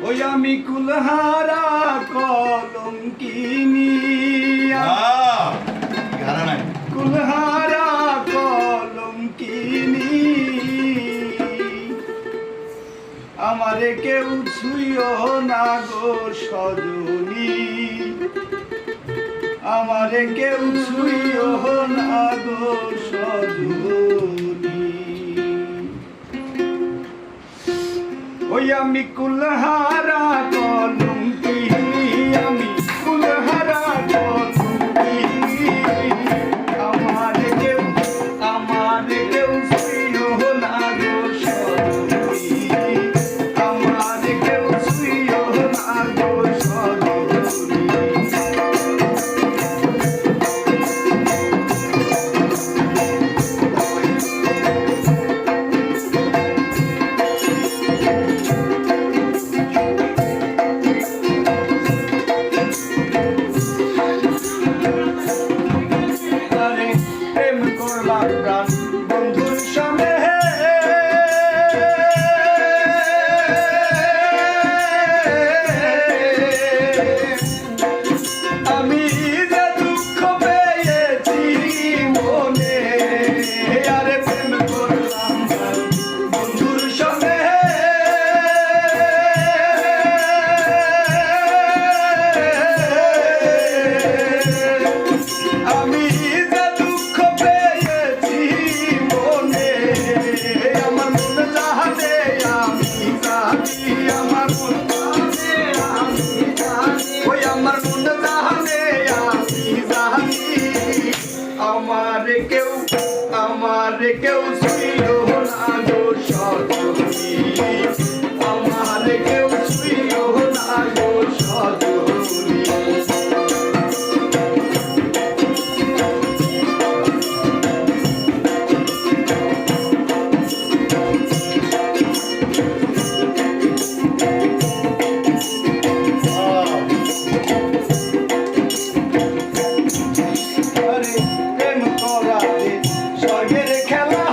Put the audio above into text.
ওই আমি কুলহারা কলঙ্কিনী কুলহারা কলঙ্কিনী আমারে কেউ ছুঁয়ো না গো সজনী আমারে কেউ ছুঁয়ো না গো সজনী ওই আমি কুলহারা কলঙ্কিনী আমি কুলহারা কলঙ্কিনী আমারে কেউ ছুঁয়ো না গো সজনী আমারে কেউ ছুঁয়ো না গো সজনী বন্ধুর সামনে আমি যে দুঃখ পেয়েছি মনে আরে প্রেম করলাম বন্ধুর সামনে আমি আমারে কেউ ছুঁয়ো না গো সজনী আমারে কেউ ছুঁয়ো না গো সজনী প্রেম করা স্বর্গের খেলা